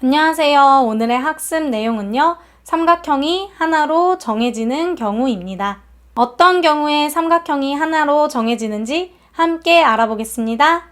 안녕하세요. 오늘의 학습 내용은요. 삼각형이 하나로 정해지는 경우입니다. 어떤 경우에 삼각형이 하나로 정해지는지 함께 알아보겠습니다.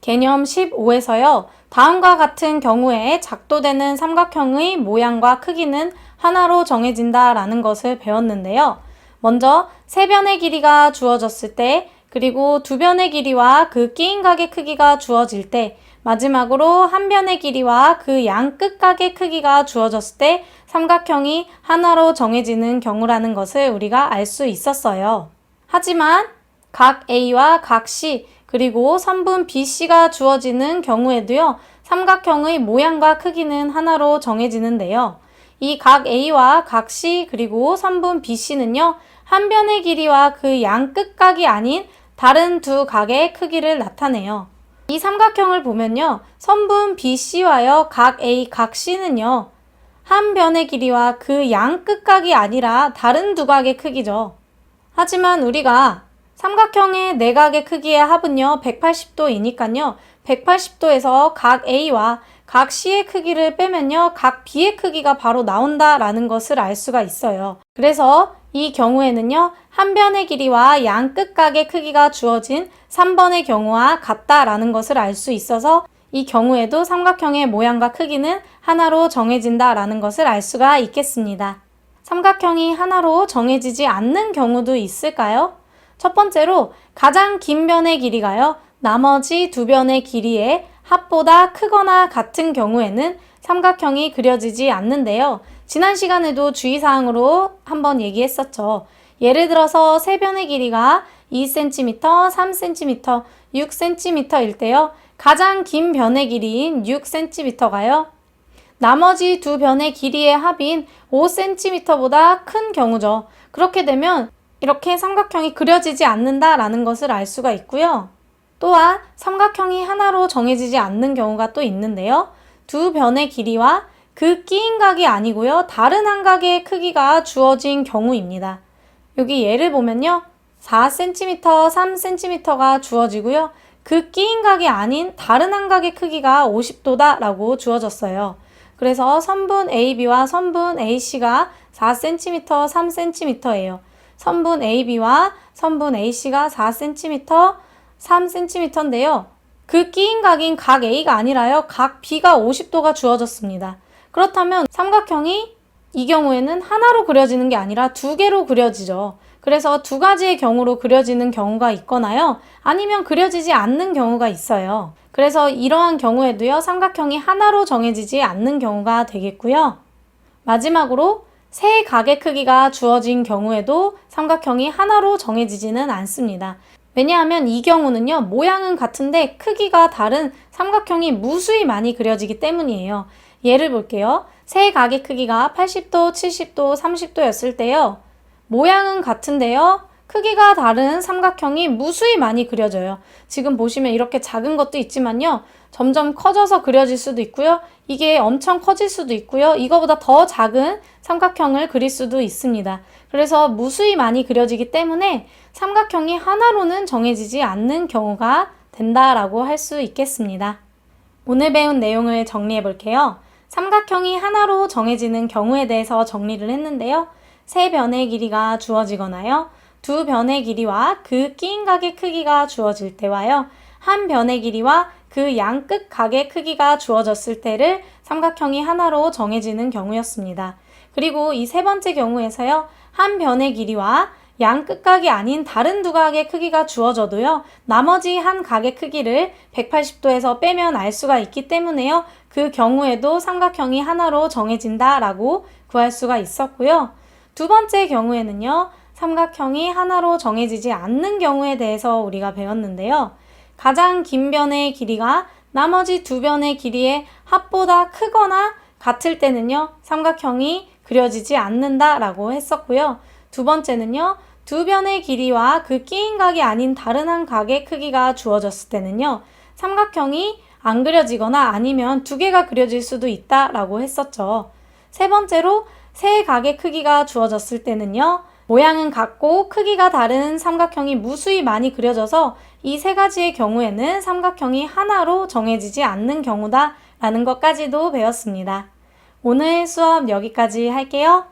개념 15에서요. 다음과 같은 경우에 작도되는 삼각형의 모양과 크기는 하나로 정해진다 라는 것을 배웠는데요. 먼저 세 변의 길이가 주어졌을 때, 그리고 두 변의 길이와 그 끼인 각의 크기가 주어질 때, 마지막으로 한 변의 길이와 그 양 끝각의 크기가 주어졌을 때 삼각형이 하나로 정해지는 경우라는 것을 우리가 알 수 있었어요. 하지만 각 A와 각 C 그리고 선분 BC가 주어지는 경우에도요. 삼각형의 모양과 크기는 하나로 정해지는데요. 이 각 A와 각 C 그리고 선분 BC는요. 한 변의 길이와 그 양 끝각이 아닌 다른 두 각의 크기를 나타내요. 이 삼각형을 보면요. 선분 BC와요. 각 A, 각 C는요. 한 변의 길이와 그 양 끝각이 아니라 다른 두 각의 크기죠. 하지만 우리가 삼각형의 내각의 크기의 합은요. 180도이니까요. 180도에서 각 A와 각 C의 크기를 빼면요. 각 B의 크기가 바로 나온다라는 것을 알 수가 있어요. 그래서 이 경우에는요. 한 변의 길이와 양 끝각의 크기가 주어진 3번의 경우와 같다라는 것을 알 수 있어서 이 경우에도 삼각형의 모양과 크기는 하나로 정해진다라는 것을 알 수가 있겠습니다. 삼각형이 하나로 정해지지 않는 경우도 있을까요? 첫 번째로 가장 긴 변의 길이가요. 나머지 두 변의 길이의 합보다 크거나 같은 경우에는 삼각형이 그려지지 않는데요. 지난 시간에도 주의사항으로 한번 얘기했었죠. 예를 들어서 세 변의 길이가 2cm, 3cm, 6cm일 때요. 가장 긴 변의 길이인 6cm가요. 나머지 두 변의 길이의 합인 5cm보다 큰 경우죠. 그렇게 되면 이렇게 삼각형이 그려지지 않는다라는 것을 알 수가 있고요. 또한 삼각형이 하나로 정해지지 않는 경우가 또 있는데요. 두 변의 길이와 그 끼인 각이 아니고요. 다른 한 각의 크기가 주어진 경우입니다. 여기 예를 보면요. 4cm, 3cm가 주어지고요. 그 끼인 각이 아닌 다른 한 각의 크기가 50도다 라고 주어졌어요. 그래서 선분 AB와 선분 AC가 4cm, 3cm예요. 선분 AB와 선분 AC가 4cm, 3cm인데요. 그 끼인 각인 각 A가 아니라요. 각 B가 50도가 주어졌습니다. 그렇다면 삼각형이 이 경우에는 하나로 그려지는 게 아니라 두 개로 그려지죠. 그래서 두 가지의 경우로 그려지는 경우가 있거나요. 아니면 그려지지 않는 경우가 있어요. 그래서 이러한 경우에도요. 삼각형이 하나로 정해지지 않는 경우가 되겠고요. 마지막으로 세 각의 크기가 주어진 경우에도 삼각형이 하나로 정해지지는 않습니다. 왜냐하면 이 경우는요. 모양은 같은데 크기가 다른 삼각형이 무수히 많이 그려지기 때문이에요. 예를 볼게요. 세 각의 크기가 80도, 70도, 30도였을 때요. 모양은 같은데요. 크기가 다른 삼각형이 무수히 많이 그려져요. 지금 보시면 이렇게 작은 것도 있지만요. 점점 커져서 그려질 수도 있고요. 이게 엄청 커질 수도 있고요. 이거보다 더 작은 삼각형을 그릴 수도 있습니다. 그래서 무수히 많이 그려지기 때문에 삼각형이 하나로는 정해지지 않는 경우가 된다라고 할 수 있겠습니다. 오늘 배운 내용을 정리해 볼게요. 삼각형이 하나로 정해지는 경우에 대해서 정리를 했는데요. 세 변의 길이가 주어지거나요. 두 변의 길이와 그 끼인 각의 크기가 주어질 때와요. 한 변의 길이와 그 양 끝 각의 크기가 주어졌을 때를 삼각형이 하나로 정해지는 경우였습니다. 그리고 이 세 번째 경우에서요. 한 변의 길이와 양 끝각이 아닌 다른 두 각의 크기가 주어져도요. 나머지 한 각의 크기를 180도에서 빼면 알 수가 있기 때문에요. 그 경우에도 삼각형이 하나로 정해진다라고 구할 수가 있었고요. 두 번째 경우에는요. 삼각형이 하나로 정해지지 않는 경우에 대해서 우리가 배웠는데요. 가장 긴 변의 길이가 나머지 두 변의 길이의 합보다 크거나 같을 때는요. 삼각형이 그려지지 않는다라고 했었고요. 두 번째는요. 두 변의 길이와 그 끼인 각이 아닌 다른 한 각의 크기가 주어졌을 때는요. 삼각형이 안 그려지거나 아니면 두 개가 그려질 수도 있다라고 했었죠. 세 번째로 세 각의 크기가 주어졌을 때는요. 모양은 같고 크기가 다른 삼각형이 무수히 많이 그려져서 이 세 가지의 경우에는 삼각형이 하나로 정해지지 않는 경우다 라는 것까지도 배웠습니다. 오늘 수업 여기까지 할게요.